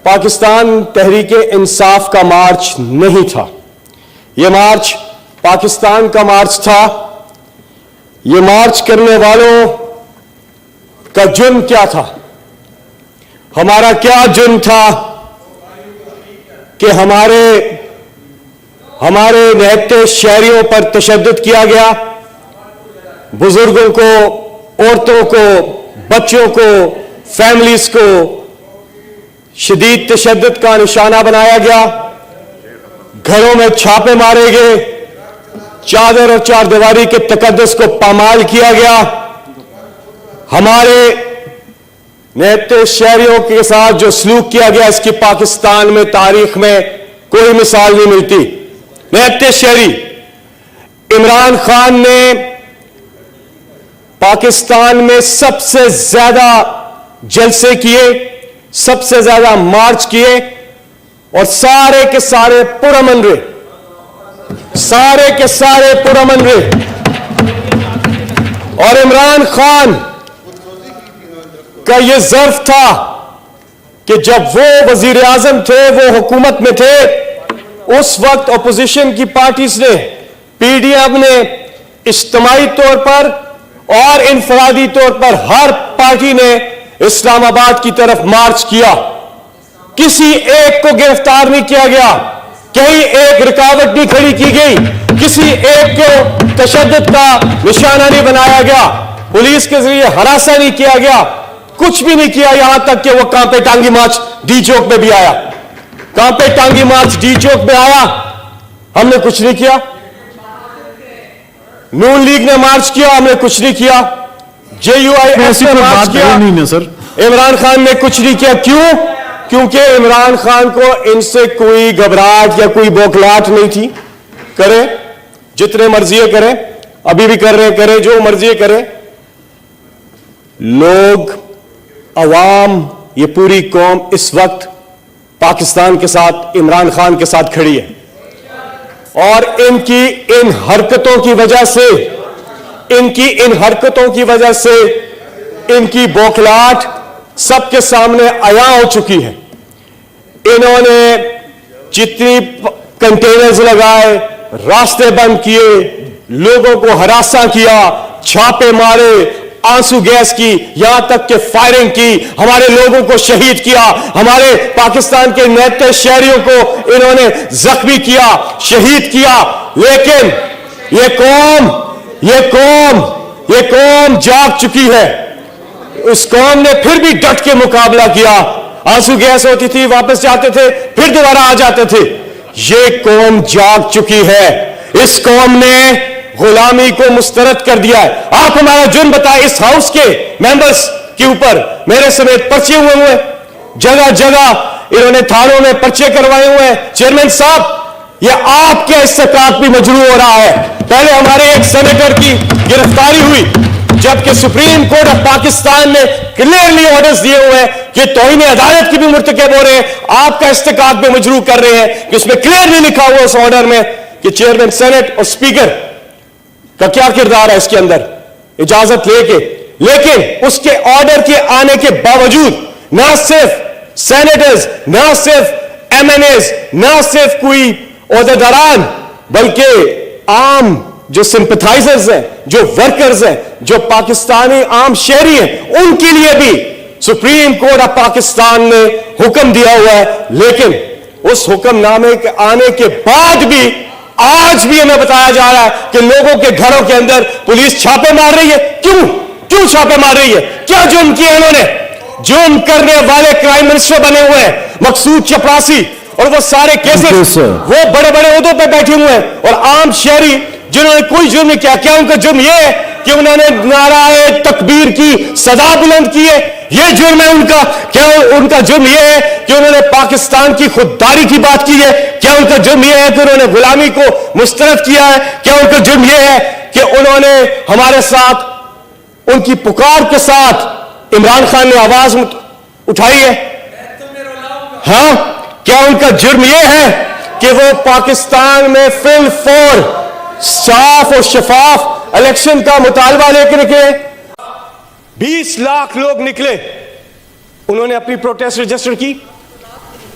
पाकिस्तान तहरीक इंसाफ का मार्च नहीं था। यह मार्च पाकिस्तान का मार्च था। यह मार्च करने वालों का जुर्म क्या था? हमारा क्या जुर्म था कि हमारे निहत्ते शहरियों पर तशद्दुद किया गया, बुजुर्गों को, औरतों को, बच्चों को, फैमिलीज को शदीद तशद्दुद का निशाना बनाया गया, घरों में छापे मारे गए, चादर और चारदीवारी के तकद्दुस को पामाल किया गया। हमारे निहत्ते शहरियों के साथ जो सलूक किया गया, इसकी पाकिस्तान में तारीख में कोई मिसाल नहीं मिलती। निहत्ते शहरी, इमरान खान ने पाकिस्तान में सबसे ज्यादा जलसे किए, सबसे ज्यादा मार्च किए और सारे के सारे पुरअमन रहे, सारे के सारे पुरअमन रहे। और इमरान खान का यह ज़र्फ था कि जब वो वजीर आजम थे, वो हुकूमत में थे, उस वक्त अपोजिशन की पार्टीज ने, पीडीएम ने इज्तिमाई तौर पर और इनफरादी तौर पर हर पार्टी ने इस्लामाबाद की तरफ मार्च किया। किसी एक को गिरफ्तार नहीं किया गया, कहीं एक रुकावट नहीं खड़ी की गई, किसी एक को तशद्दुद का निशाना नहीं बनाया गया, पुलिस के जरिए हरासा नहीं किया गया, कुछ भी नहीं किया। यहां तक कि वो कांपे टांगी मार्च डी चौक में भी आया, कांपे टांगी मार्च डी चौक में आया, हमने कुछ नहीं किया। नून लीग ने मार्च किया, हमने कुछ नहीं किया। JUIF ने मार्च किया, नहीं सर। इमरान खान ने कुछ नहीं किया। क्यों? क्योंकि इमरान खान को इनसे कोई घबराहट या कोई बौखलाहट नहीं थी। करें जितने मर्जी करें, अभी भी कर रहे, करें जो मर्जी करें। लोग, अवाम, ये पूरी कौम इस वक्त पाकिस्तान के साथ, इमरान खान के साथ खड़ी है और इनकी इन हरकतों की वजह से, इनकी इन हरकतों की वजह से इनकी बौखलाहट सबके सामने आया हो चुकी है। इन्होंने जितनी कंटेनर्स लगाए, रास्ते बंद किए, लोगों को हरासा किया, छापे मारे, आंसू गैस की, यहां तक कि फायरिंग की, हमारे लोगों को शहीद किया, हमारे पाकिस्तान के निहत्ते शहरियों को इन्होंने जख्मी किया, शहीद किया। लेकिन ये कौम जाग चुकी है। उस कौम ने फिर भी डट के मुकाबला किया। आंसू गैस होती थी, वापस जाते थे, फिर दोबारा आ जाते थे। ये कौम जाग चुकी है। इस कौम ने गुलामी को मुस्तरद कर दिया है। आप हमारा जुर्म बताएं। इस हाउस के मेंबर्स के ऊपर मेरे समेत पर्चे हुए, जगह जगह इन्होंने थानों में पर्चे करवाए हुए हैं। चेयरमैन साहब, यह आपके इस्तेकाक भी मजरू हो रहा है। पहले हमारे एक सेनेटर की गिरफ्तारी हुई, जबकि सुप्रीम कोर्ट ऑफ पाकिस्तान ने क्लियरली ऑर्डर्स दिए हुए हैं कि तौहीन अदालत की भी मुर्तकब हो रहे हैं। आपका इस्तेकाक भी मजरू कर रहे हैं कि उसमें क्लियरली लिखा हुआ उस ऑर्डर में कि चेयरमैन सेनेट और स्पीकर का क्या किरदार है इसके अंदर, इजाजत लेके। लेकिन उसके ऑर्डर के आने के बावजूद ना सिर्फ सेनेटर्स, ना सिर्फ MNAs, ना सिर्फ कोई ओहदेदारान, बल्कि आम जो सिंपथाइजर्स हैं, जो वर्कर्स हैं, जो पाकिस्तानी आम शहरी हैं, उनके लिए भी सुप्रीम कोर्ट ऑफ पाकिस्तान ने हुक्म दिया हुआ है। लेकिन उस हुक्मनामे के आने के बाद भी आज भी हमें बताया जा रहा है कि लोगों के घरों के अंदर पुलिस छापे मार रही है। क्यों छापे मार रही है? क्या जुर्म किया इन्होंने? जुर्म करने वाले क्राइम मिनिस्टर बने हुए हैं मकसूद चपरासी, और वो सारे केसेस, वो बड़े बड़े ओहदों पे बैठे हुए हैं, और आम शहरी जिन्होंने कोई जुर्म नहीं किया। क्या उनका जुर्म यह है कि उन्होंने नाराए तकबीर की सदा बुलंद की है? यह जुर्म है उनका? क्या उनका जुर्म यह है कि उन्होंने पाकिस्तान की खुददारी की बात की है? क्या उनका जुर्म यह है कि उन्होंने गुलामी को मुस्तरद किया है? क्या उनका जुर्म यह है कि उन्होंने हमारे साथ, उनकी पुकार के साथ इमरान खान ने आवाज उठाई है? हाँ, क्या उनका जुर्म यह है कि वो पाकिस्तान में फिल फॉर साफ और शफाफ इलेक्शन का मुतालबा लेकर निकले? 20 लाख लोग निकले, उन्होंने अपनी प्रोटेस्ट रजिस्टर की।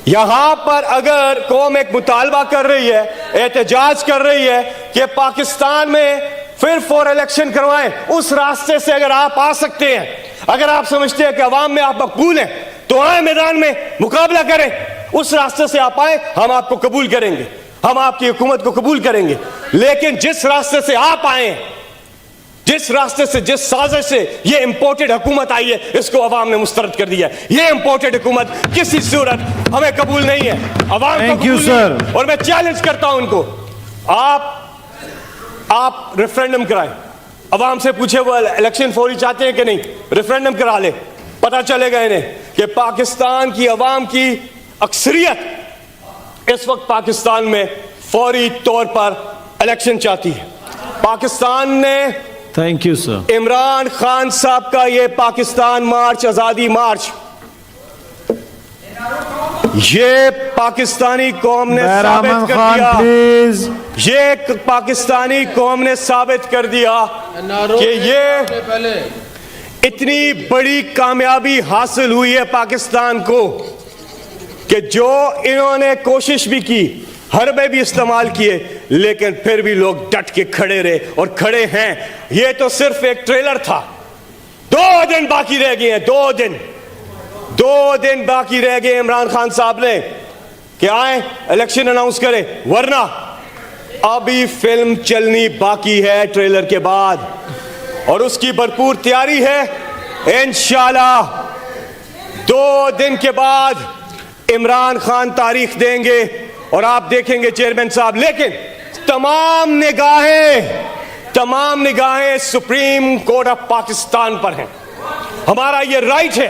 यहां पर अगर कौम एक मुतालबा कर रही है, एहतजाज कर रही है कि पाकिस्तान में फिर 4 इलेक्शन करवाएं, उस रास्ते से अगर आप आ सकते हैं, अगर आप समझते हैं कि अवाम में आप मकबूल हैं, तो आए मैदान में मुकाबला करें। उस रास्ते से आप आए, हम आपको कबूल करेंगे, हम आपकी हुकूमत को कबूल करेंगे। लेकिन जिस रास्ते से आप आए, जिस रास्ते से, जिस साजिश से ये इंपोर्टेड हुकूमत आई है, इसको अवाम ने मुस्तरद कर दिया है। ये इंपोर्टेड हुकूमत किसी सूरत हमें कबूल नहीं है, अवाम को कबूल नहीं। और मैं चैलेंज करता हूं उनको, आप रेफरेंडम कराएं, अवाम से पूछे वो इलेक्शन फौरी चाहते हैं कि नहीं, रेफरेंडम करा ले, पता चलेगा इन्हें कि पाकिस्तान की अवाम की अक्सरियत इस वक्त पाकिस्तान में फौरी तौर पर इलेक्शन चाहती है। पाकिस्तान ने, thank you sir, Imran Khan साहब का ये पाकिस्तान मार्च, आजादी मार्च, ये पाकिस्तानी कौम ने साबित कर दिया, ये पाकिस्तानी कौम ने साबित कर दिया कि ये इतनी बड़ी कामयाबी हासिल हुई है पाकिस्तान को कि जो इन्होंने कोशिश भी की, हरबे भी इस्तेमाल किए, लेकिन फिर भी लोग डट के खड़े रहे और खड़े हैं। ये तो सिर्फ एक ट्रेलर था। 2 दिन बाकी रह गए हैं, 2 दिन बाकी रह गए इमरान खान साहब ने कि आए इलेक्शन अनाउंस करें, वरना अभी फिल्म चलनी बाकी है ट्रेलर के बाद, और उसकी भरपूर तैयारी है। इंशाल्लाह 2 दिन के बाद इमरान खान तारीख देंगे और आप देखेंगे चेयरमैन साहब। लेकिन तमाम निगाहें सुप्रीम कोर्ट ऑफ पाकिस्तान पर हैं। हमारा ये राइट है,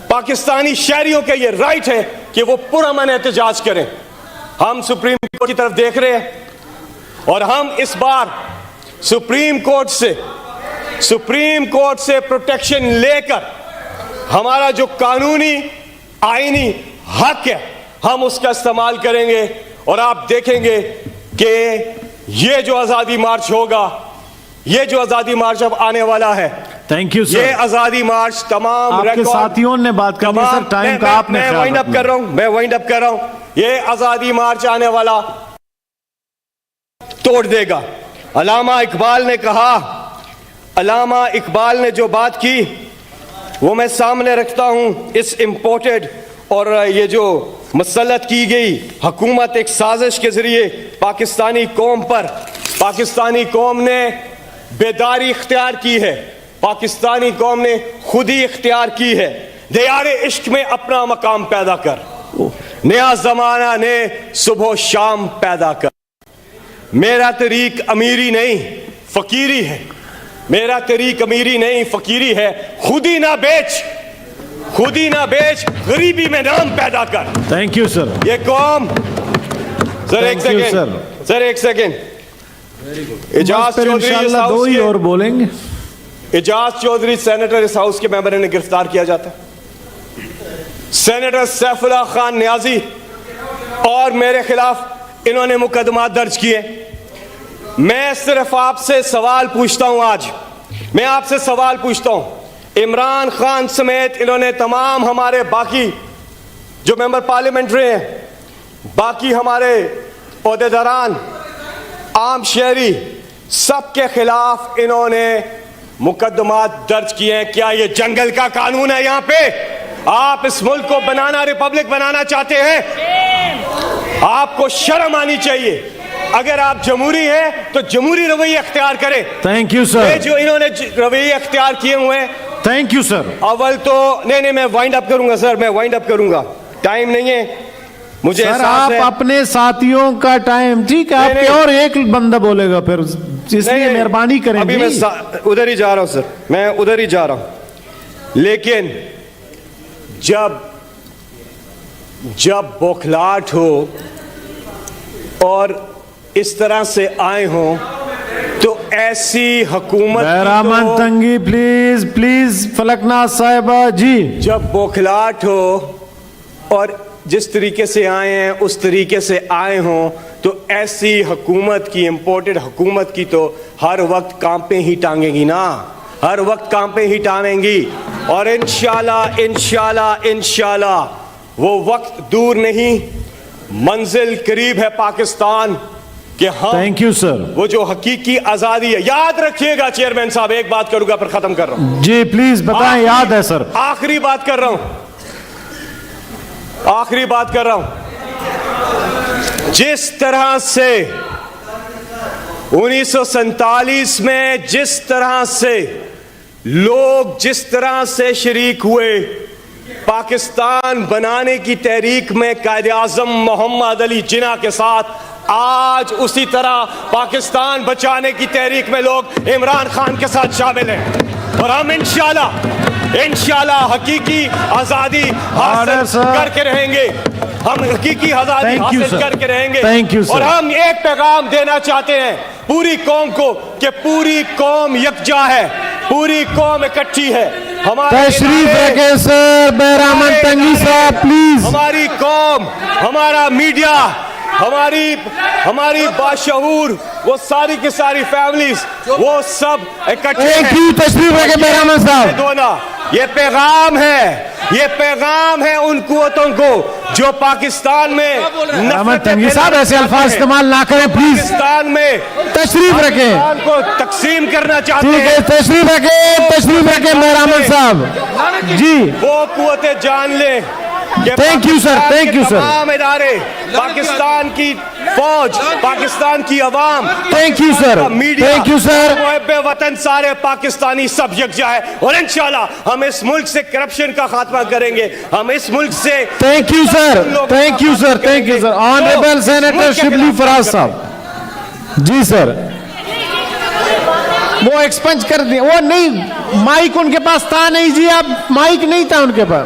पाकिस्तानी शहरियों का ये राइट है कि वो पुरअमन एहतजाज करें। हम सुप्रीम कोर्ट की तरफ देख रहे हैं और हम इस बार सुप्रीम कोर्ट से प्रोटेक्शन लेकर हमारा जो कानूनी आईनी हक है, हम उसका इस्तेमाल करेंगे। और आप देखेंगे कि ये जो आजादी मार्च होगा, ये जो आजादी मार्च अब आने वाला है, थैंक यू सर, ये आजादी मार्च तमाम आपके साथियों ने बात करनी है सर, टाइम का आपने मैं वाइंड अप कर रहा हूं। ये आजादी मार्च आने वाला तोड़ देगा। अल्लामा इकबाल ने कहा, अल्लामा इकबाल ने जो बात की वो मैं सामने रखता हूं। इस इंपोर्टेड और ये जो मसलत की गई हुकूमत एक साजिश के जरिए पाकिस्तानी कौम पर, पाकिस्तानी कौम ने बेदारी इख्तियार की है, पाकिस्तानी कौम ने खुद ही इख्तियार की है। दियारे इश्क में अपना मकाम पैदा कर, नया जमाना ने सुबह शाम पैदा कर। मेरा तरीक अमीरी नहीं फकीरी है, मेरा तरीक अमीरी नहीं फकीरी है। खुद ही ना बेच, गरीबी में नाम पैदा कर। Thank you sir. ये कौम, सर एक सेकेंड, एजाज चौधरी 2 ही और बोलेंगे। एजाज चौधरी सेनेटर इस हाउस के मेंबर ने गिरफ्तार किया जाता है। सेनेटर सैफुल्लाह खान नियाजी और मेरे खिलाफ इन्होंने मुकदमा दर्ज किए। मैं सिर्फ आपसे सवाल पूछता हूं, आज मैं आपसे सवाल पूछता हूं, इमरान खान समेत इन्होंने तमाम हमारे बाकी जो मेंबर पार्लियामेंट रहे हैं, बाकी हमारे ओहदेदारान, आम शहरी, सबके खिलाफ इन्होंने मुकदमा दर्ज किए हैं। क्या ये जंगल का कानून है? यहां पे आप इस मुल्क को बनाना, रिपब्लिक बनाना चाहते हैं? आपको शर्म आनी चाहिए। अगर आप जमहूरी हैं तो जमहूरी रवैया अख्तियार करें। Thank you sir. जो इन्होंने रवैया अख्तियार किए हुए हैं, थैंक यू सर। अव्वल तो नहीं, मैं वाइंड अप करूंगा सर, मैं वाइंड अप करूंगा, टाइम नहीं है मुझे सर। आप अपने साथियों का टाइम, ठीक है, आपके और एक बंदा बोलेगा फिर, इसलिए मेहरबानी करें। अभी मैं उधर ही जा रहा हूं सर, मैं उधर ही जा रहा हूं। लेकिन जब बौखलाहट हो और इस तरह से आए हो तो ऐसी हुकूमत रहमान तंगी, प्लीज फलकनाथ साहिबा जी। जब बौखलाहट हो और जिस तरीके से आए हैं उस तरीके से आए हों, तो ऐसी हुकूमत की, इंपोर्टेड हुकूमत की तो हर वक्त कांपे ही टांगेंगी ना, हर वक्त कांपे ही टांगेंगी। और इंशाल्लाह वो वक्त दूर नहीं, मंजिल करीब है पाकिस्तान कि हम थैंक यू सर। वो जो हकीकी आजादी है, याद रखिएगा चेयरमैन साहब, एक बात करूंगा फिर खत्म कर रहा हूं। जी प्लीज बताएं, याद है सर। आखिरी बात कर रहा हूं, आखिरी बात कर रहा हूं। जिस तरह से 1947 में जिस तरह से लोग जिस तरह से शरीक हुए पाकिस्तान बनाने की तहरीक में कायदे आजम मोहम्मद अली जिन्ना के साथ, आज उसी तरह पाकिस्तान बचाने की तहरीक में लोग इमरान खान के साथ शामिल हैं। और हम इंशाल्लाह हकीकी आजादी हासिल करके रहेंगे। हम हकीकी आजादी हासिल करके रहेंगे। थैंक यू और हम एक पैगाम देना चाहते हैं पूरी कौम को कि पूरी कौम यकजा है, पूरी कौम इकट्ठी है। तशरीफ रखें सर बहरामन तंगी साहब प्लीज। हमारी कौम, हमारा मीडिया, हमारी बाशऊर, वो सारी की सारी फैमिलीज, वो सब इकट्ठे हैं। तशरीफ रखें बहरामन साहब। दोना ये पैगाम है उन कुव्वतों को जो पाकिस्तान में तंगी साहब ऐसे अल्फाज इस्तेमाल ना करें प्लीज। पाकिस्तान में तशरीफ रखें, को तकसीम करना चाहते हैं। तशरीफ रखें बहरामन साहब जी। वो कुव्वतें जान ले। Thank you sir, thank you sir. तमाम इदारे, पाकिस्तान की फौज, पाकिस्तान की अवाम, thank you sir, thank you sir. मुहब्बे वतन सारे पाकिस्तानी सब यकजा है और इंशाल्लाह हम इस मुल्क से करप्शन का खात्मा करेंगे। हम इस मुल्क से thank you sir, thank you sir, thank you sir. Honourable senator Shibli Faraz Sahab ji sir. वो एक्सपंज कर दिया, वो नहीं, माइक उनके पास था नहीं जी, अब माइक नहीं था उनके पास।